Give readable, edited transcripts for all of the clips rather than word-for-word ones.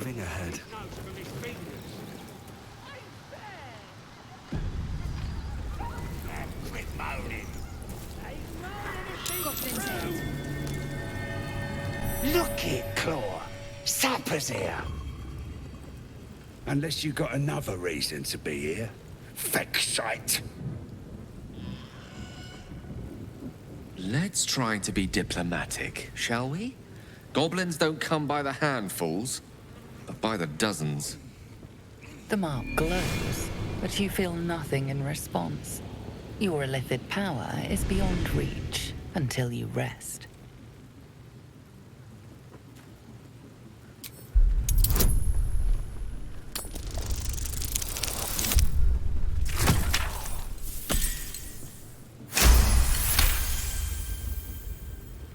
moving ahead. Quit moaning. Goblin's head. Look it, Claw. Sapper's here. Unless you got another reason to be here. Feck shite. Let's try to be diplomatic, shall we? Goblins don't come by the handfuls, but by the dozens. The mark glows, but you feel nothing in response. Your illithid power is beyond reach until you rest.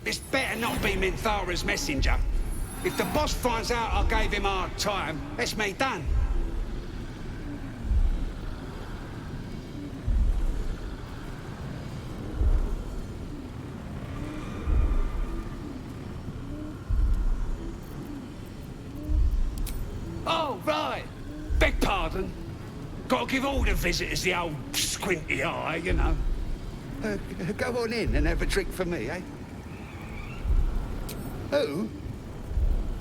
This better not be Minthara's messenger. If the boss finds out I gave him a hard time, that's me done. Oh, right. Beg pardon. Gotta give all the visitors the old squinty eye, you know. Go on in and have a drink for me, eh? Who?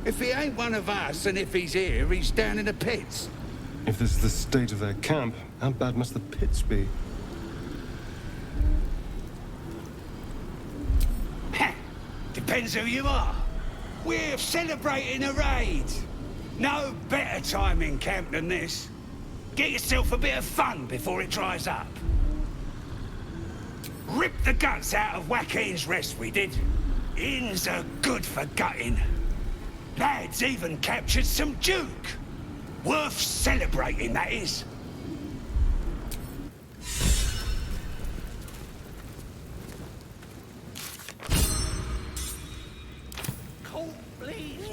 If he ain't one of us, and if he's here, he's down in the pits. If this is the state of their camp, how bad must the pits be? Depends who you are. We're celebrating a raid. No better time in camp than this. Get yourself a bit of fun before it dries up. Rip the guts out of Joaquin's rest, we did. Inns are good for gutting. Lads even captured some Duke. Worth celebrating, that is. Cold, please.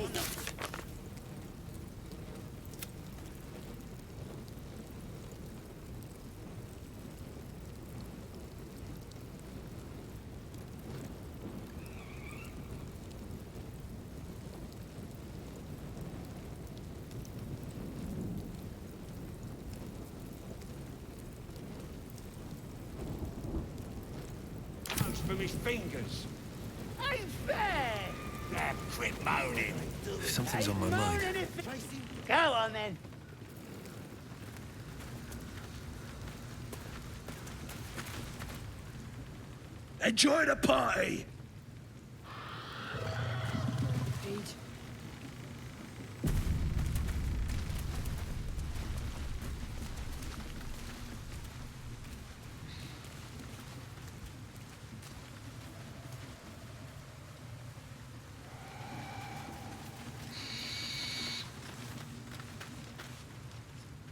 From his fingers. Ain't fair! Now quit moaning. Something's on my mind. Go on then. Enjoy the party!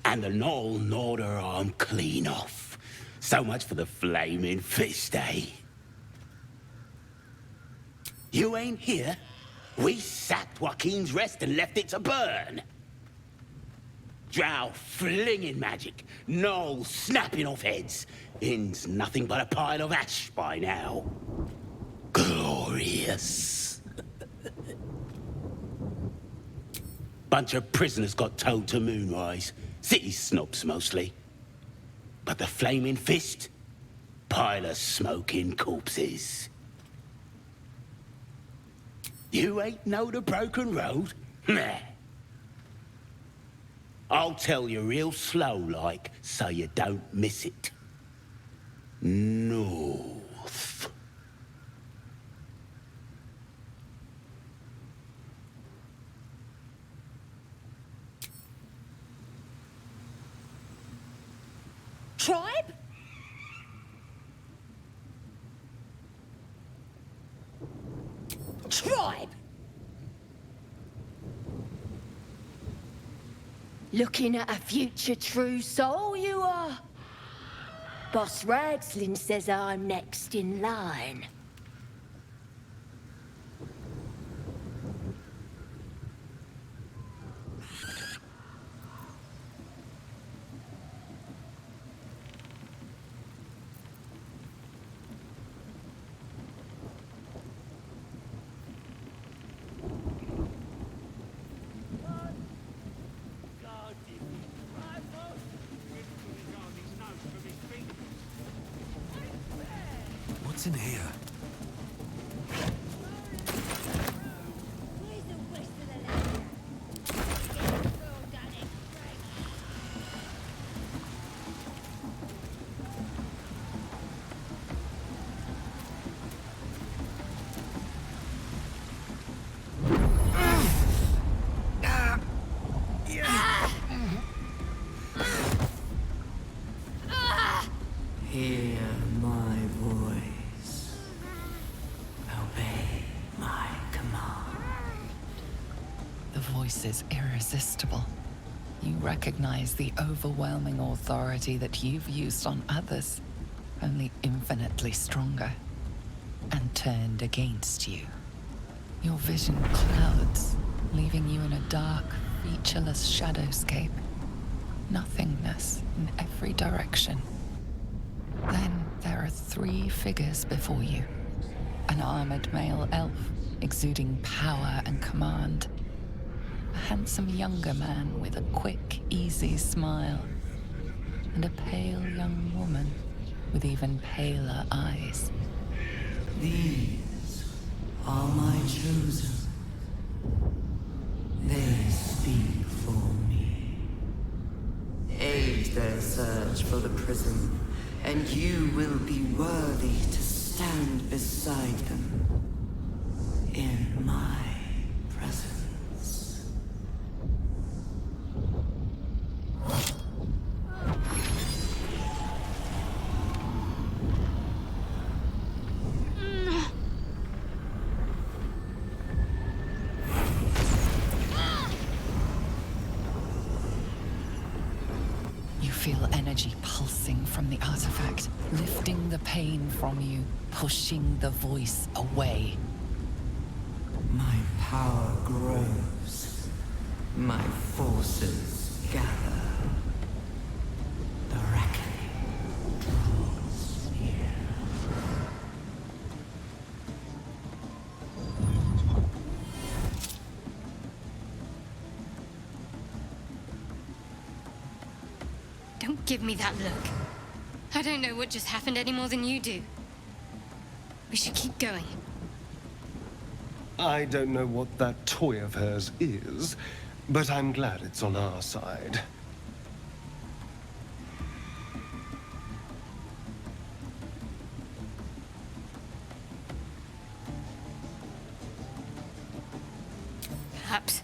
And the Knoll gnawed her arm clean off. So much for the flaming fist, eh? You ain't here? We sacked Joaquin's rest and left it to burn. Drow flinging magic, Knoll snapping off heads. Inn's nothing but a pile of ash by now. Glorious. Bunch of prisoners got towed to Moonrise. City snobs, mostly. But the Flaming Fist? Pile of smoking corpses. You ain't know the broken road? Nah. I'll tell you real slow-like, so you don't miss it. North. Tribe? Tribe! Looking at a future true soul, you are. Boss Ragslin says I'm next in line. What's in here? Hear my voice. Obey my command. The voice is irresistible. You recognize the overwhelming authority that you've used on others, only infinitely stronger, and turned against you. Your vision clouds, leaving you in a dark, featureless shadowscape. Nothingness in every direction. Then there are 3 figures before you. An armored male elf, exuding power and command. A handsome younger man with a quick, easy smile. And a pale young woman with even paler eyes. These are my chosen. They speak for me. Aid their search for the prison, and you will be worthy to stand beside them in my presence. You feel energy pulsing from the artifact, lifting the pain from you, pushing the voice away. My power grows. My forces gather. The reckoning draws near. Don't give me that look. I don't know what just happened any more than you do. We should keep going. I don't know what that toy of hers is, but I'm glad it's on our side. Perhaps.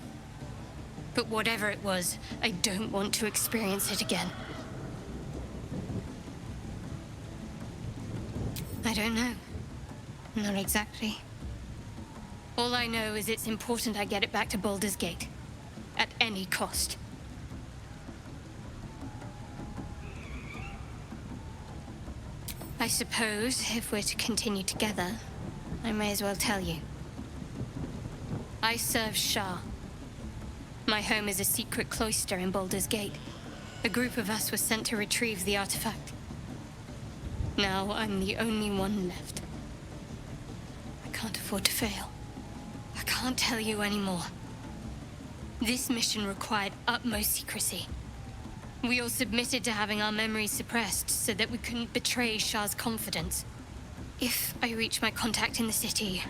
But whatever it was, I don't want to experience it again. I don't know. Not exactly. All I know is it's important I get it back to Baldur's Gate. At any cost. I suppose, if we're to continue together, I may as well tell you. I serve Shah. My home is a secret cloister in Baldur's Gate. A group of us was sent to retrieve the artifact. Now I'm the only one left. I can't afford to fail. I can't tell you anymore. This mission required utmost secrecy. We all submitted to having our memories suppressed so that we couldn't betray Shah's confidence. If I reach my contact in the city,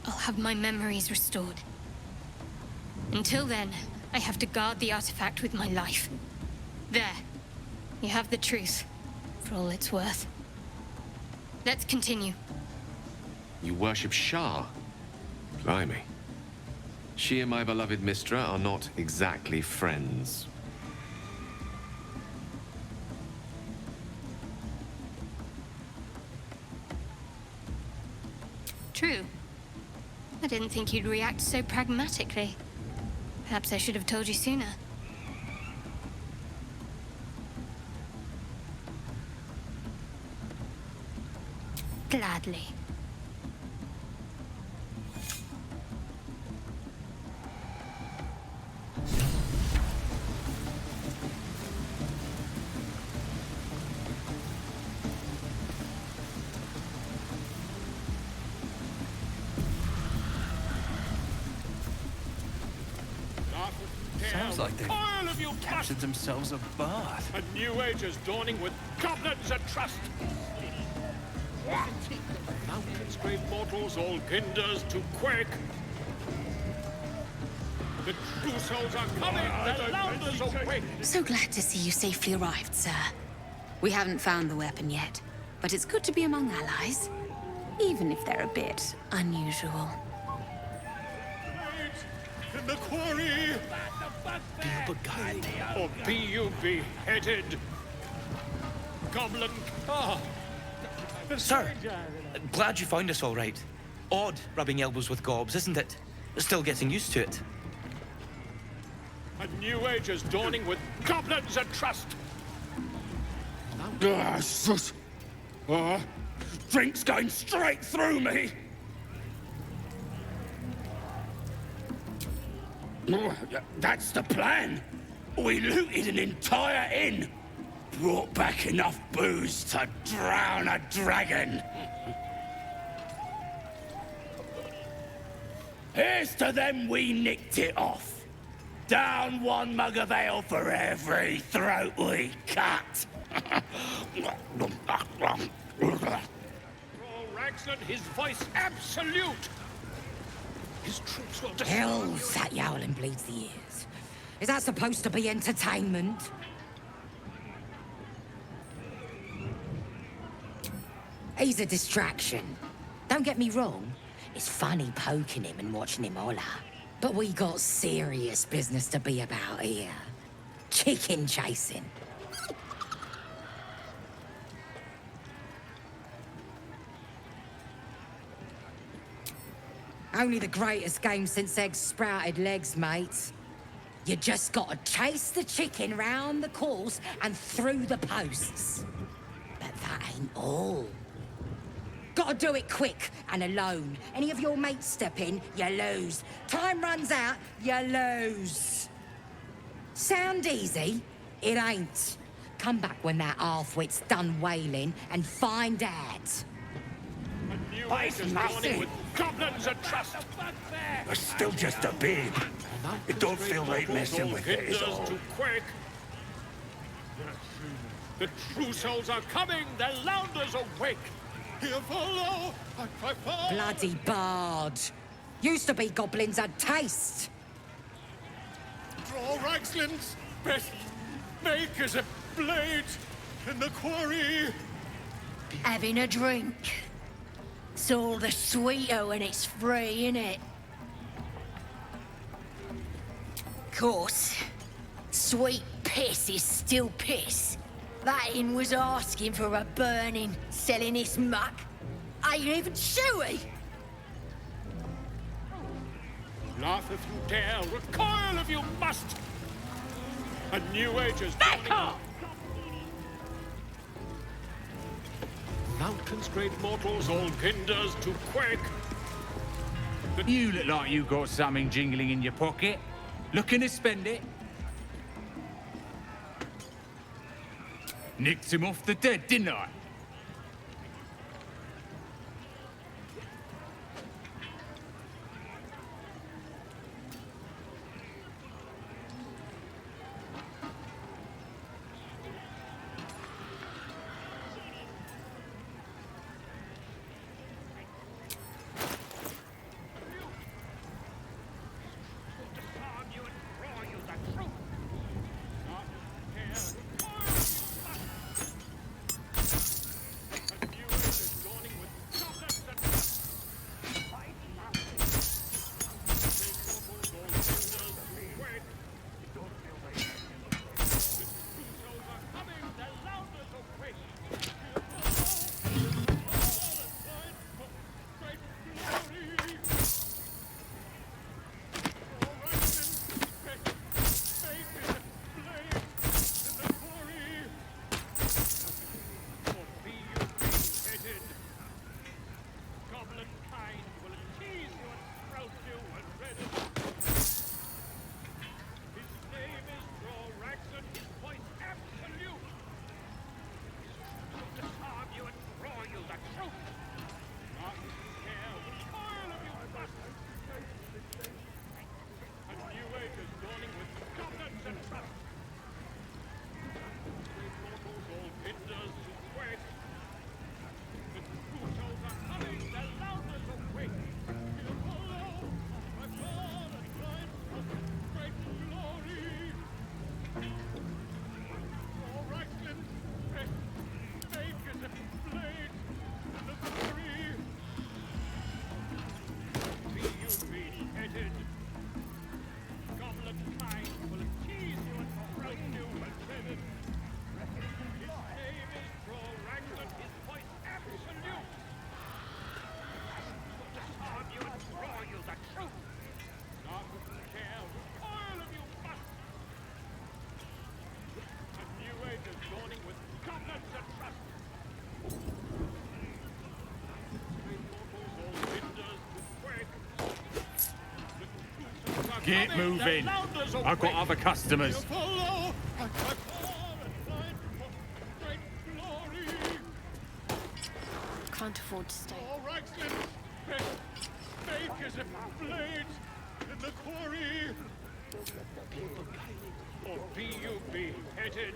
I'll have my memories restored. Until then, I have to guard the artifact with my life. There. You have the truth, for all it's worth. Let's continue. You worship Shah? Blimey. She and my beloved Mistra are not exactly friends. True. I didn't think you'd react so pragmatically. Perhaps I should have told you sooner. Gladly. Sounds like they've captured themselves a bath. A new age is dawning with goblins and trust. Mountains, great mortals, all kinders to quake. The true souls are coming, the Lounders awake. So glad to see you safely arrived, sir. We haven't found the weapon yet, but it's good to be among allies, even if they're a bit unusual. In the quarry! Be you beguiled, Or be you beheaded? Goblin... Ah! Sir, glad you found us all right. Odd rubbing elbows with gobs, isn't it? Still getting used to it. A new age is dawning with goblins and trust! Sus! Drink's going straight through me! That's the plan. We looted an entire inn. Brought back enough booze to drown a dragon. Here's to them we nicked it off. Down one mug of ale for every throat we cut. Ragsland, his voice absolute! His troops will destroy... Hell's that yowling bleeds the ears. Is that supposed to be entertainment? He's a distraction. Don't get me wrong. It's funny poking him and watching him holler. But we got serious business to be about here. Chicken chasing. Only the greatest game since eggs sprouted legs, mate. You just gotta chase the chicken round the course and through the posts. But that ain't all. Gotta do it quick and alone. Any of your mates step in, you lose. Time runs out, you lose. Sound easy? It ain't. Come back when that half-wit's done wailing and find out. It's nothing. With goblins and trust. It's still just a bid. It don't feel right messing with it, is all. To quake. The true souls are coming, the Lounders awake. Here follow, I cry for... Bloody bard. Used to be goblins had taste. Draw Ragsland's best make as a blade in the quarry. Having a drink. It's all the sweeter when it's free, innit? Course, sweet piss is still piss. That inn was asking for a burning, selling this muck. Ain't even chewy. Laugh if you dare, recoil if you must. A new age is dawning. Mountains, great mortals, all kinders to quake. You look like you got something jingling in your pocket. Looking to spend it? Nicked him off the dead, didn't I? Get moving. I've got other customers. Can't afford to stay. All right, fake as a blade in the quarry. Or be you beheaded.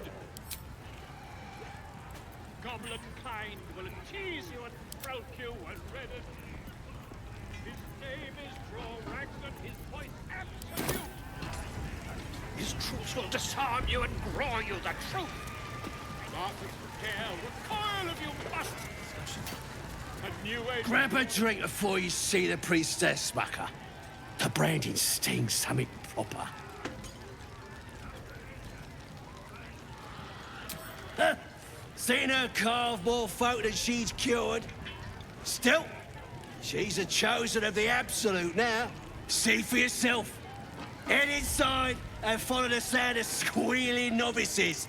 Goblin kind will tease you and throat you and redden. His name is Drorax and his voice absolute. His troops will disarm you and grow you the truth. Laugh if you dare, recoil if you must. A new age. Grab a drink before you see the priestess, mucker. The branding stings something proper. Huh? Seen her carve more folk than she's cured. Still, she's a chosen of the Absolute now. See for yourself. Head inside and follow the sound of squealing novices.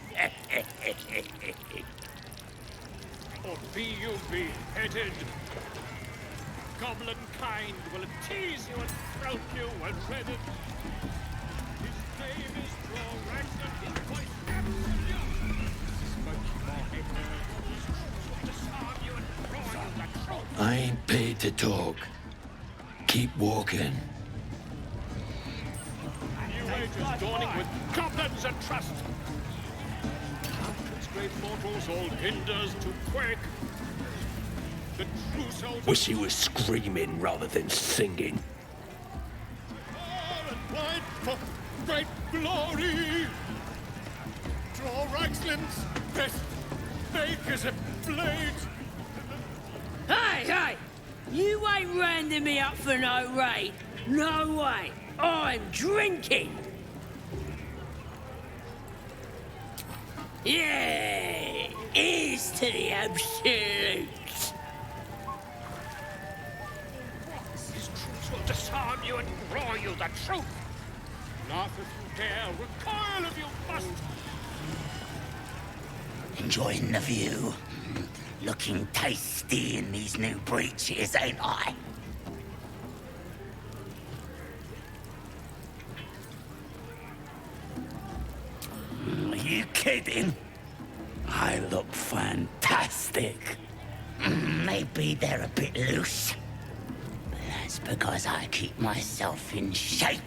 Or be you beheaded. Goblin kind will tease you and throat you and redden. His name is Drorax and his voice absolute. His troops will disarm you and grow you the truth. I ain't paid to talk. Keep walking. New age is dawning with goblins and trust. Countless great mortals, all hinders to quake. The true souls Wish he was screaming rather than singing. are and wide for great glory. Draw Reichsland's best bakers and blades. Hey, hey! You ain't rounding me up for no raid. No way. I'm drinking. Yeah, here's to the Absolute. His troops will disarm you and grow you the truth. Laugh if you dare, recoil if you must. Enjoying the view. Looking tasty in these new breeches, ain't I? Are you kidding? I look fantastic. Maybe they're a bit loose. But that's because I keep myself in shape.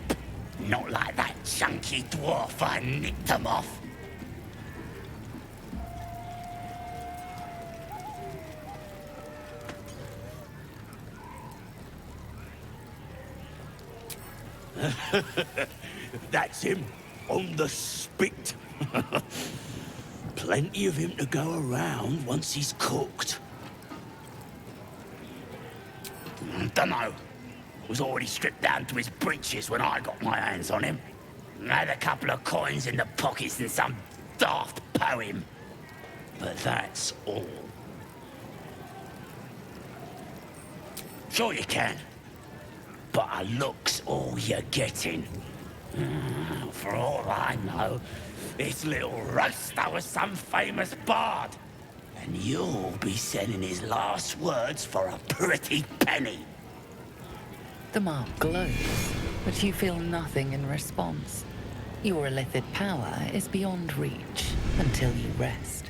Not like that chunky dwarf I nicked them off. That's him, on the spit. Plenty of him to go around once he's cooked. Dunno. Was already stripped down to his breeches when I got my hands on him. Had a couple of coins in the pockets and some daft poem. But that's all. Sure you can. But a look's all you're getting. For all I know, this little roaster was some famous bard. And you'll be sending his last words for a pretty penny. The mark glows, but you feel nothing in response. Your illithid power is beyond reach until you rest.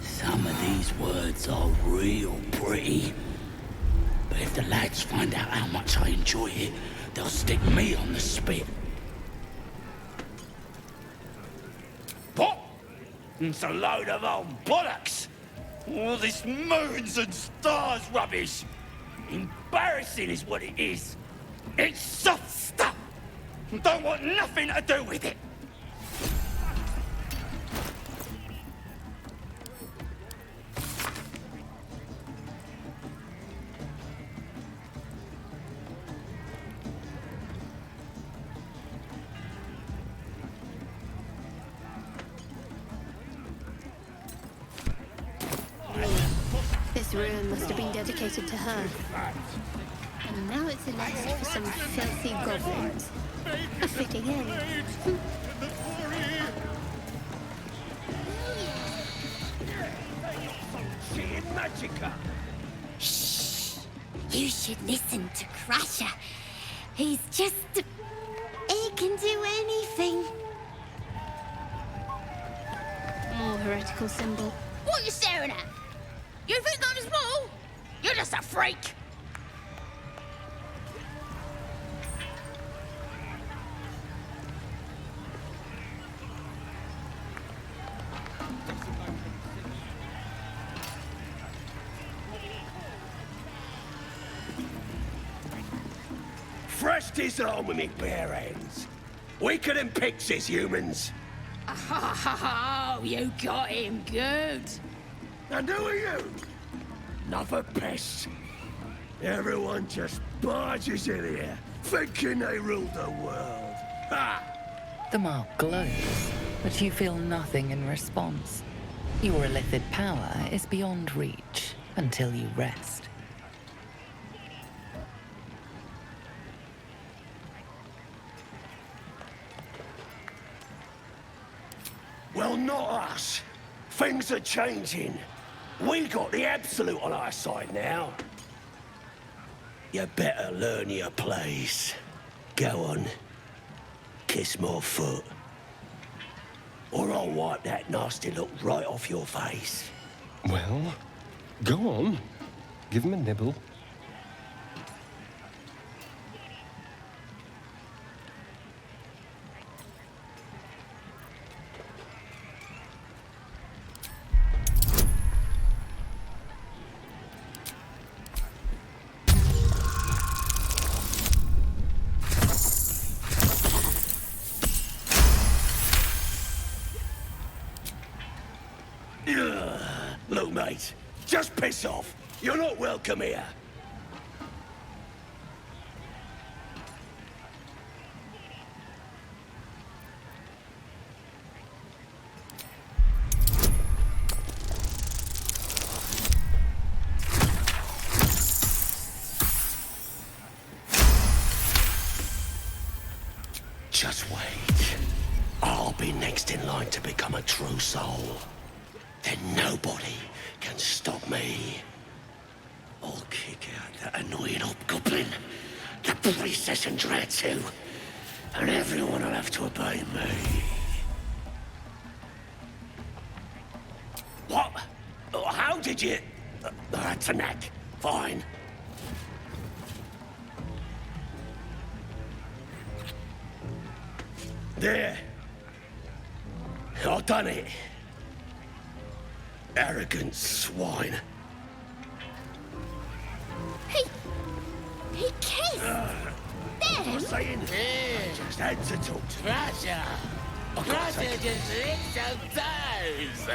Some of these words are real pretty. But if the lads find out how much I enjoy it, they'll stick me on the spit. What? It's a load of old bollocks. All this moons and stars rubbish. Embarrassing is what it is. It's soft stuff. Don't want nothing to do with it. ruin must have been dedicated to her. And now it's a nest for some filthy goblins. A fitting end. Shh! You should listen to Crusher. He's just... he can do anything. More heretical symbol. What are you staring at? You think I'm small? You're just a freak. Fresh disarm with me bare hands. Weaker than pixies, humans. Oh, you got him good. And who are you? Another pest. Everyone just barges in here, thinking they rule the world. Ha! The mark glows, but you feel nothing in response. Your illithid power is beyond reach until you rest. Well, not us. Things are changing. We got the Absolute on our side now. You better learn your place. Go on. Kiss my foot. Or I'll wipe that nasty look right off your face. Well, go on. Give him a nibble. Look, mate, just piss off. You're not welcome here. Just wait. I'll be next in line to become a true soul. Then nobody can stop me. I'll kick out that annoying hobgoblin, the priestess and dread too, and everyone will have to obey me. What? How did you... that's a knack. Fine. There. I've done it. Arrogant swine. He kissed! Them? What's saying? I just had to talk to Crusher! Crusher just licked some toes!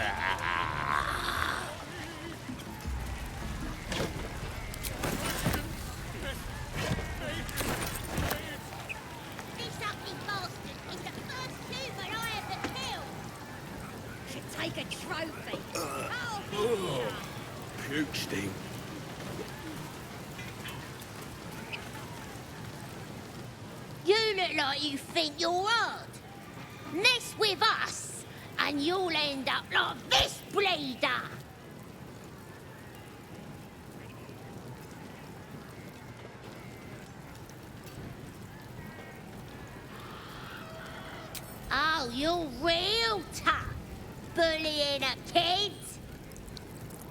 This ugly bastard is the first human I ever killed! Should take a trophy. Puke steam. You look like you think you're hard. Mess with us, and you'll end up like this bleeder. Oh, you're real tough, bullying a kid.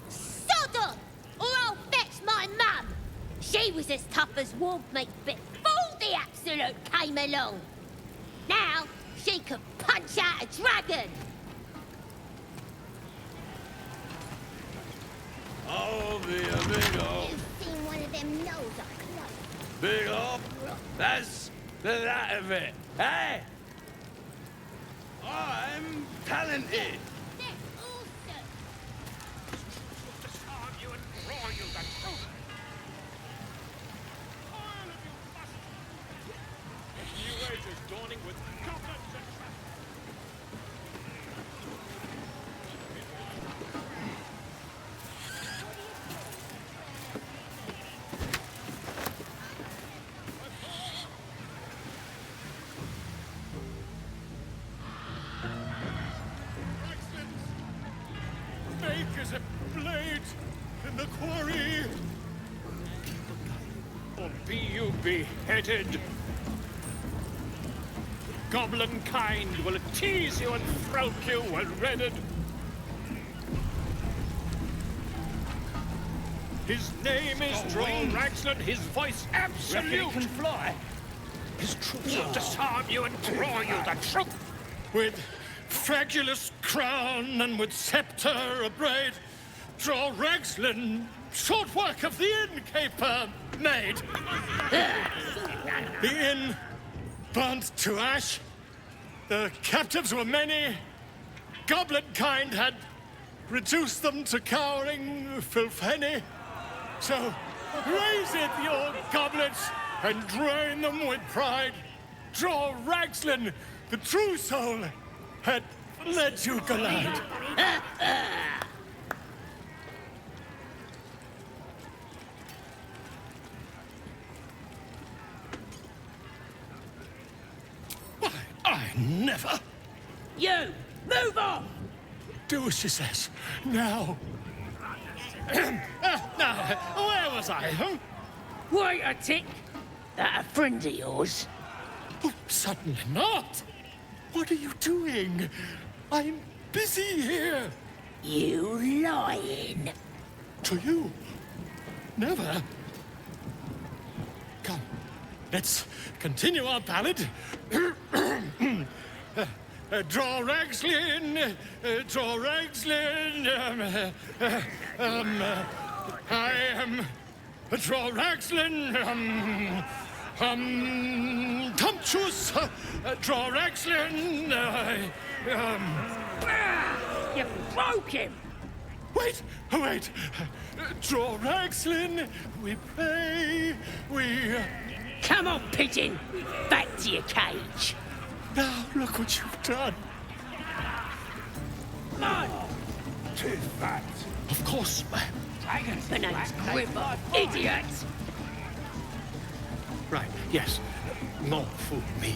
Sod on, or I'll fetch my mum. She was as tough as wolf meat before the Absolute came along. Now, she could punch out a dragon. Oh, be a big up. You've seen one of them nose up close. Big up. That's the that of it. Hey! I'm talented. They're awesome. Disarm you and roar you the truth. All of you must. A new age is dawning with goblins and traps. night in the quarry, or be you beheaded. Goblin kind will tease you and throat you when redded. His name is Droll Raglan, his voice absolute. Reckon he can fly? His troops will disarm you and draw you the truth. With fragulous crown and with scepter abraid, Droll Raglan, short work of the innkeeper made. The inn burnt to ash. The captives were many. Goblin kind had reduced them to cowering filthenny. So raise it, your goblets, and drain them with pride. Droll Raglan, the true soul, had led you glide. Why, I never. You! Move on! Do as she says. Now. Now, where was I? Wait a tick. That a friend of yours? Oh, certainly not. What are you doing? I'm busy here. You lying. To you? Never. Come, let's continue our ballad. Droll Raglan, Droll Raglan, I am Droll Raglan, Tumptuous, Droll Raglan, You broke him! Wait, wait. Droll Raglan, we pray, we... Come on, pigeon! Back to your cage! Now, look what you've done. Come on! Too fat. Of course, ma'am. The name's Grimmer, idiot! Right, yes. More fool me.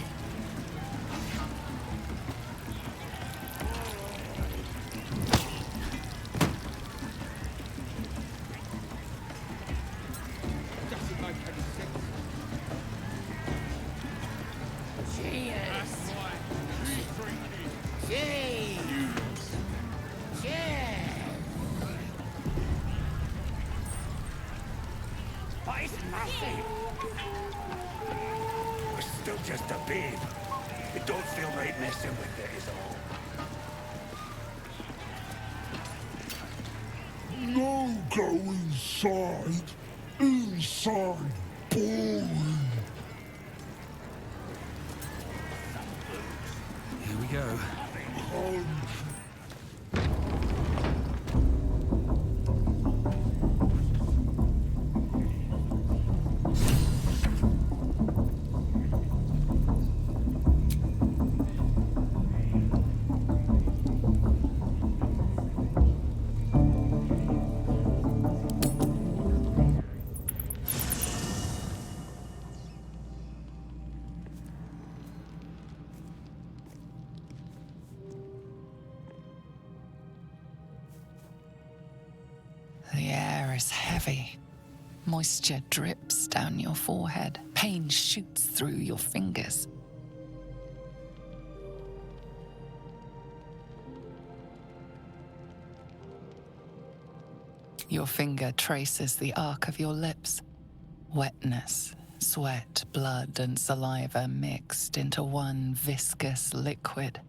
We're still just a babe. It don't feel right messing with it, is all. No go inside. Inside, boring. Here we go. The air is heavy. Moisture drips down your forehead. Pain shoots through your fingers. Your finger traces the arc of your lips. Wetness, sweat, blood, and saliva mixed into one viscous liquid.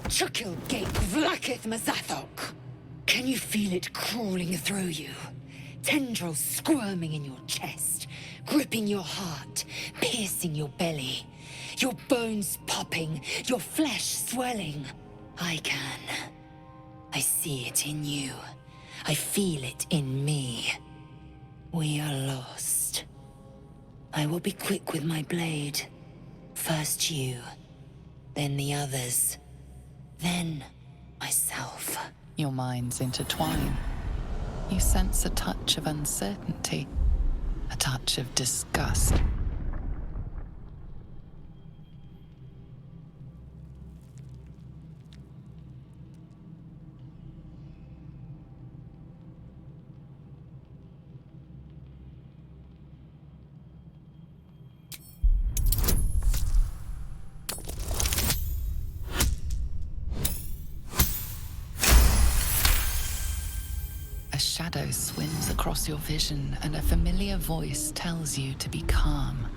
Chukil gate vlaketh Mazathok. Can you feel it crawling through you? Tendrils squirming in your chest, gripping your heart, piercing your belly. Your bones popping, your flesh swelling. I can. I see it in you. I feel it in me. We are lost. I will be quick with my blade. First you, then the others. Then, myself. Your minds intertwine. You sense a touch of uncertainty, a touch of disgust. A shadow swims across your vision, and a familiar voice tells you to be calm.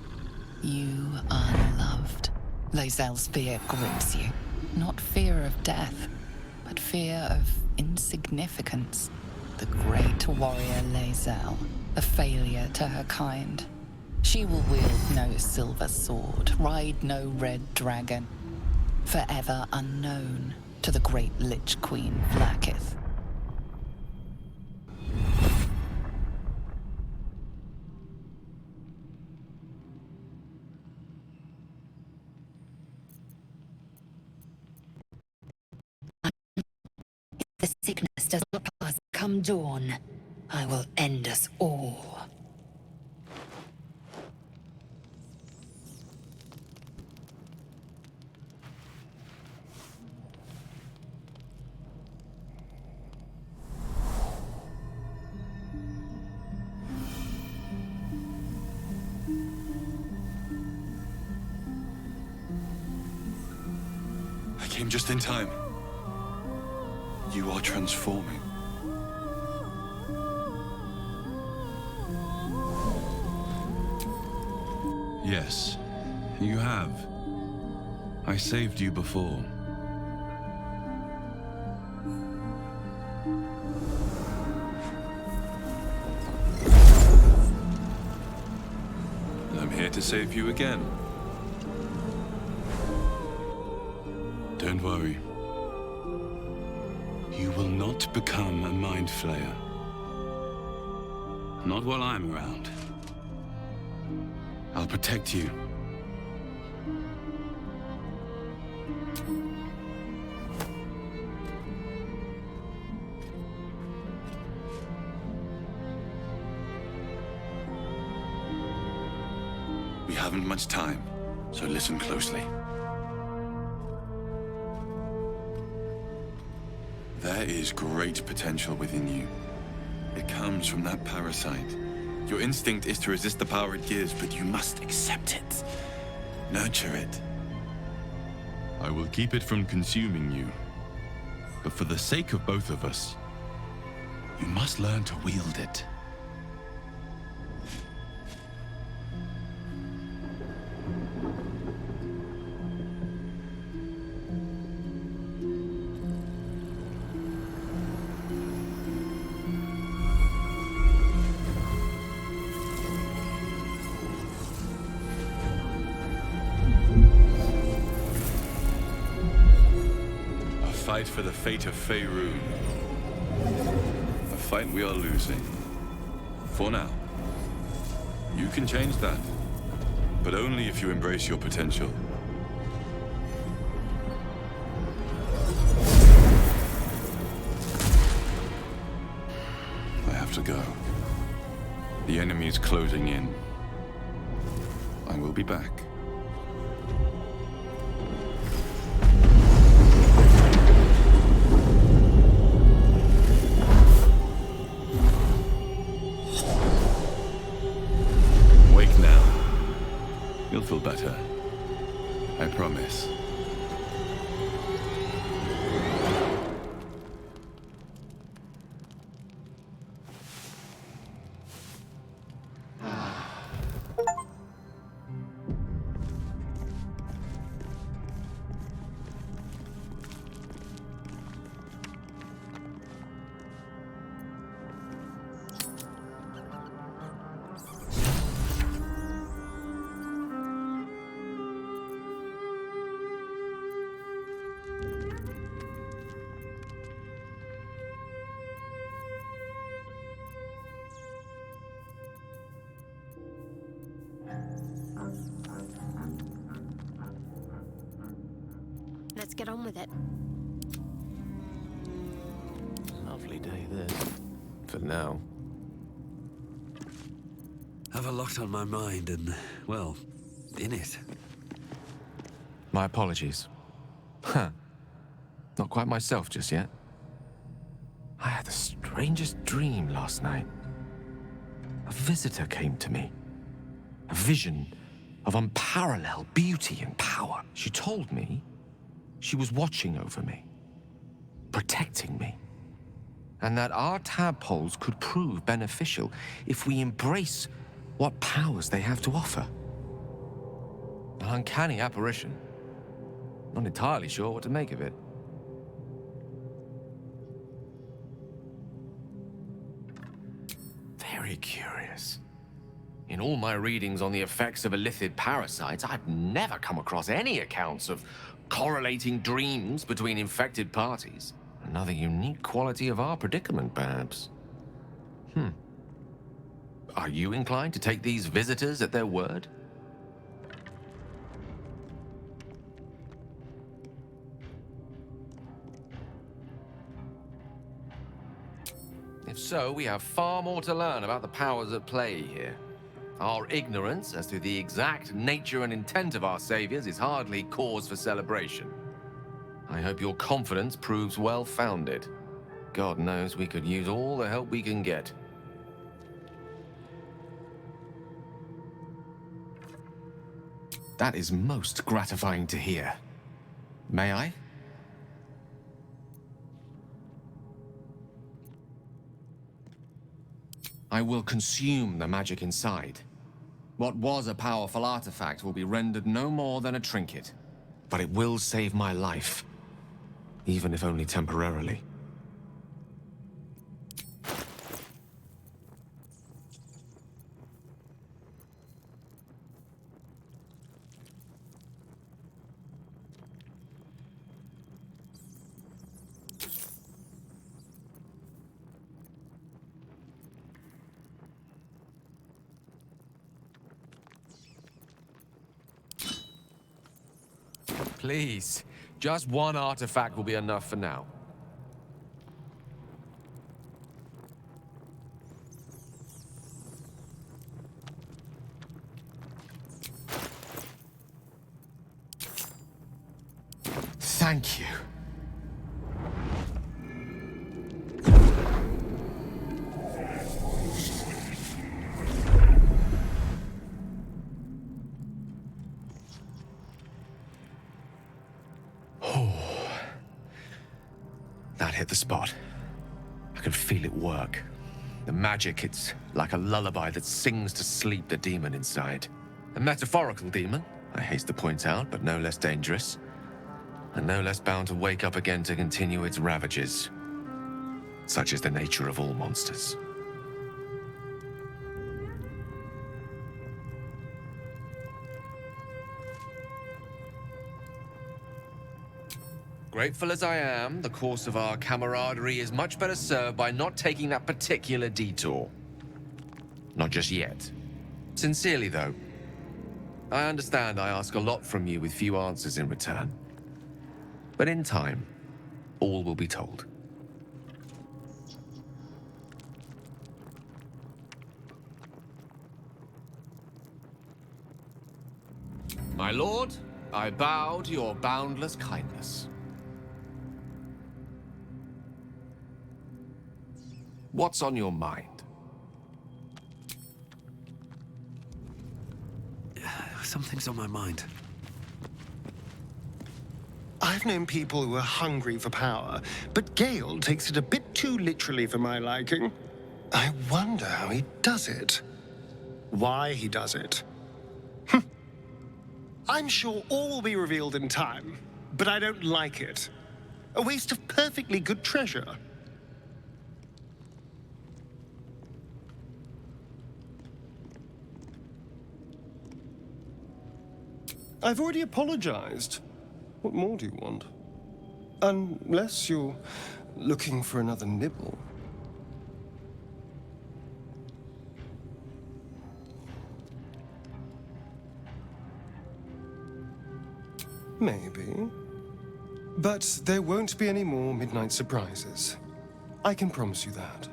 You are loved. Lae'zel's fear grips you. Not fear of death, but fear of insignificance. The great warrior Lae'zel, a failure to her kind. She will wield no silver sword, ride no red dragon. Forever unknown to the great Lich Queen Vlaakith. The sickness does not pass. Come dawn, I will end us all. I came just in time. You are transforming. Yes, you have. I saved you before. I'm here to save you again. Don't worry. You will not become a mind flayer. Not while I'm around. I'll protect you. We haven't much time, so listen closely. There is great potential within you. It comes from that parasite. Your instinct is to resist the power it gives, but you must accept it. Nurture it. I will keep it from consuming you. But for the sake of both of us, you must learn to wield it. Fight for the fate of Faerun. A fight we are losing. For now. You can change that. But only if you embrace your potential. I have to go. The enemy is closing in. I will be back. You'll feel better. I promise. Let's get on with it. Lovely day this. For now. Have a lot on my mind and, well, in it. My apologies. Huh. Not quite myself just yet. I had the strangest dream last night. A visitor came to me. A vision of unparalleled beauty and power. She told me she was watching over me, protecting me. and that our tadpoles could prove beneficial if we embrace what powers they have to offer. An uncanny apparition. Not entirely sure what to make of it. Very curious. In all my readings on the effects of illithid parasites, I've never come across any accounts of correlating dreams between infected parties. Another unique quality of our predicament, perhaps. Are you inclined to take these visitors at their word? If so, we have far more to learn about the powers at play here. Our ignorance as to the exact nature and intent of our saviors is hardly cause for celebration. I hope your confidence proves well-founded. God knows we could use all the help we can get. That is most gratifying to hear. May I? I will consume the magic inside. What was a powerful artifact will be rendered no more than a trinket. But it will save my life, even if only temporarily. Please, just one artifact will be enough for now. Thank you. That hit the spot. I can feel it work. The magic, it's like a lullaby that sings to sleep the demon inside. A metaphorical demon, I haste to point out, but no less dangerous. And no less bound to wake up again to continue its ravages. Such is the nature of all monsters. Grateful as I am, the course of our camaraderie is much better served by not taking that particular detour. Not just yet. Sincerely, though. I understand I ask a lot from you with few answers in return. But in time, all will be told. My lord, I bow to your boundless kindness. What's on your mind? Something's on my mind. I've known people who are hungry for power, but Gale takes it a bit too literally for my liking. I wonder how he does it. Why he does it. I'm sure all will be revealed in time, but I don't like it. A waste of perfectly good treasure. I've already apologized. What more do you want? Unless you're looking for another nibble. Maybe. But there won't be any more midnight surprises. I can promise you that.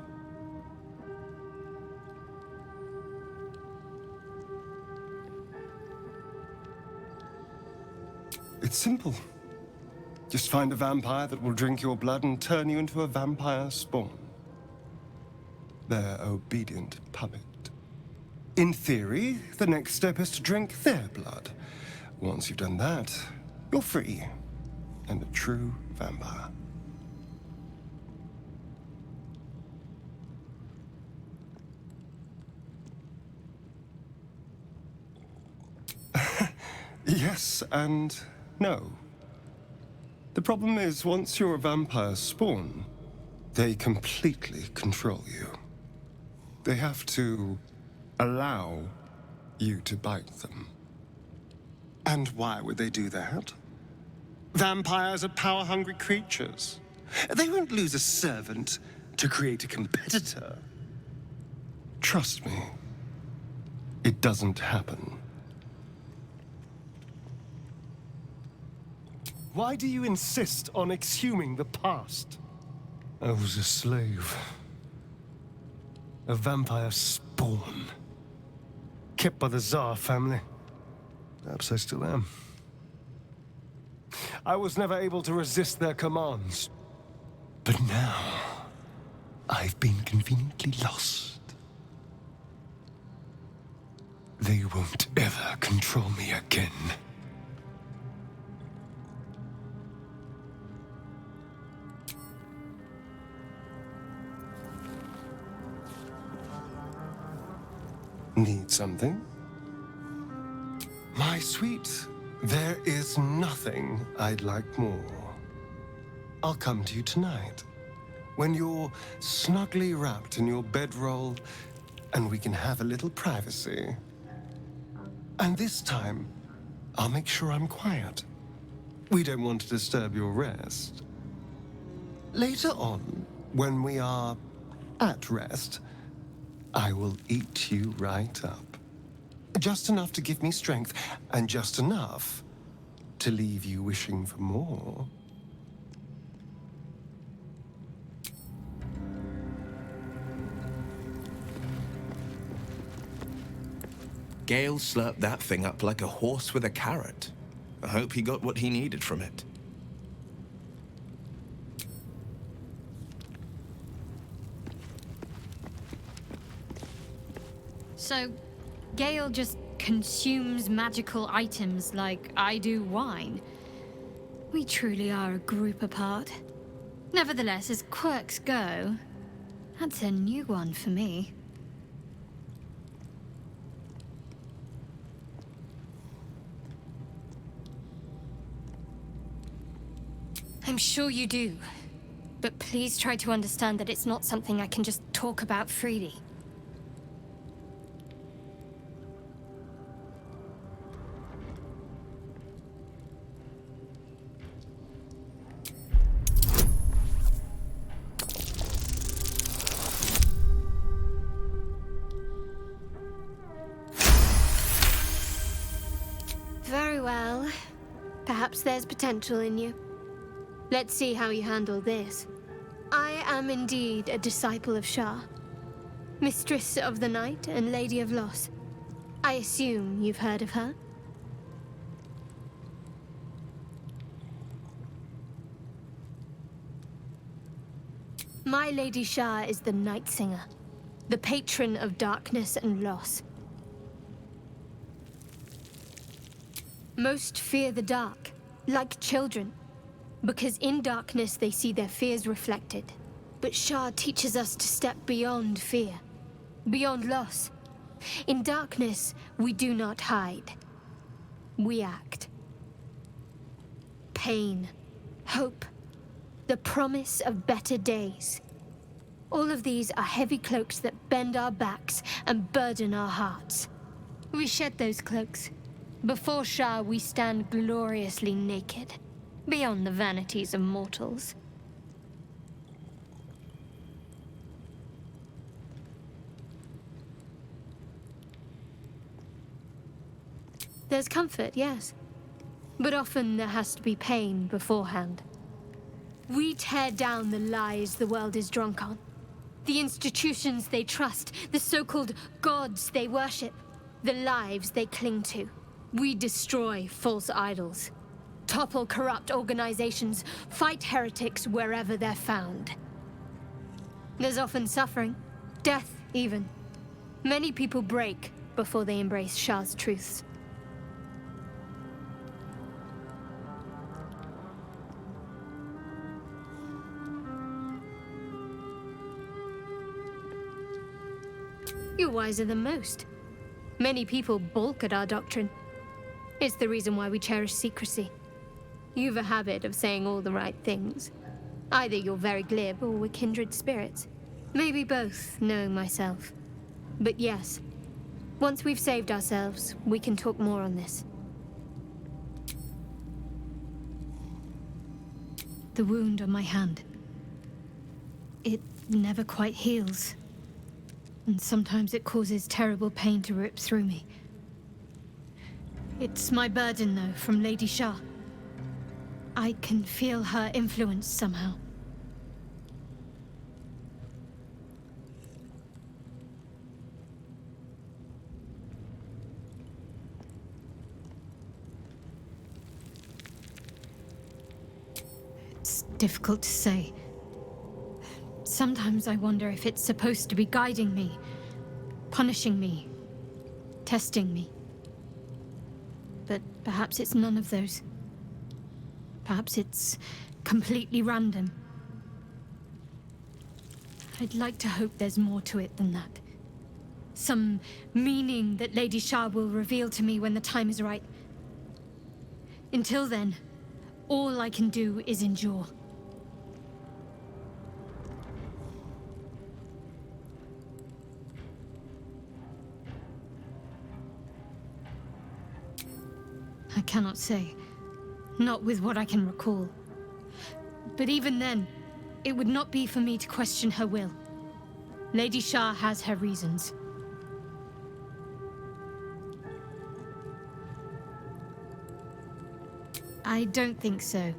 It's simple. Just find a vampire that will drink your blood and turn you into a vampire spawn. Their obedient puppet. In theory, the next step is to drink their blood. Once you've done that, you're free and a true vampire. Yes and no. The problem is, once your vampires spawn, they completely control you. They have to allow you to bite them. And why would they do that? Vampires are power-hungry creatures. They won't lose a servant to create a competitor. Trust me, it doesn't happen. Why do you insist on exhuming the past? I was a slave. A vampire spawn. Kept by the Tsar family. Perhaps I still am. I was never able to resist their commands. But now, I've been conveniently lost. They won't ever control me again. Need something? My sweet, there is nothing I'd like more. I'll come to you tonight, when you're snugly wrapped in your bedroll, and we can have a little privacy. And this time, I'll make sure I'm quiet. We don't want to disturb your rest. Later on, when we are at rest, I will eat you right up. Just enough to give me strength, and just enough to leave you wishing for more. Gale slurped that thing up like a horse with a carrot. I hope he got what he needed from it. So, Gale just consumes magical items like I do wine. We truly are a group apart. Nevertheless, as quirks go, that's a new one for me. I'm sure you do. But please try to understand that it's not something I can just talk about freely. Very well. Perhaps there's potential in you. Let's see how you handle this. I am indeed a disciple of Shah, Mistress of the Night and Lady of Loss. I assume you've heard of her? My Lady Shah is the Night Singer, the patron of darkness and loss. Most fear the dark, like children, because in darkness they see their fears reflected. But Shah teaches us to step beyond fear, beyond loss. In darkness, we do not hide. We act. Pain, hope, the promise of better days. All of these are heavy cloaks that bend our backs and burden our hearts. We shed those cloaks. Before Shah, we stand gloriously naked, beyond the vanities of mortals. There's comfort, yes. But often there has to be pain beforehand. We tear down the lies the world is drunk on. The institutions they trust, the so-called gods they worship, the lives they cling to. We destroy false idols, topple corrupt organizations, fight heretics wherever they're found. There's often suffering, death even. Many people break before they embrace Shah's truths. You're wiser than most. Many people balk at our doctrine. It's the reason why we cherish secrecy. You've a habit of saying all the right things. Either you're very glib or we're kindred spirits. Maybe both, knowing myself. But yes, once we've saved ourselves, we can talk more on this. The wound on my hand. It never quite heals. And sometimes it causes terrible pain to rip through me. It's my burden, though, from Lady Shah. I can feel her influence somehow. It's difficult to say. Sometimes I wonder if it's supposed to be guiding me, punishing me, testing me. But perhaps it's none of those. Perhaps it's completely random. I'd like to hope there's more to it than that. Some meaning that Lady Shah will reveal to me when the time is right. Until then, all I can do is endure. I cannot say. Not with what I can recall. But even then, it would not be for me to question her will. Lady Shah has her reasons. I don't think so,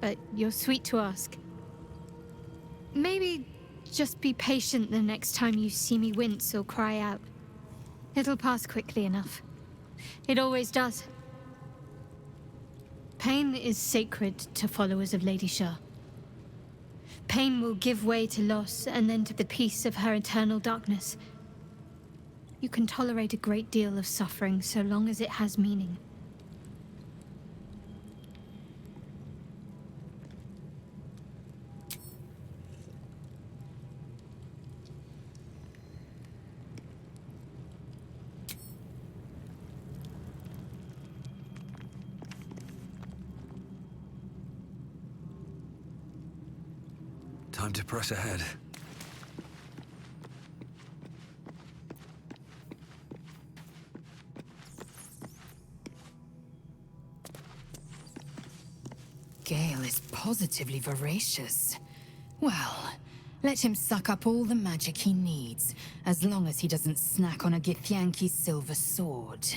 but you're sweet to ask. Maybe just be patient the next time you see me wince or cry out. It'll pass quickly enough. It always does. Pain is sacred to followers of Lady Shah. Pain will give way to loss and then to the peace of her eternal darkness. You can tolerate a great deal of suffering so long as it has meaning. Time to press ahead. Gale is positively voracious. Well, let him suck up all the magic he needs, as long as he doesn't snack on a Githyanki's silver sword.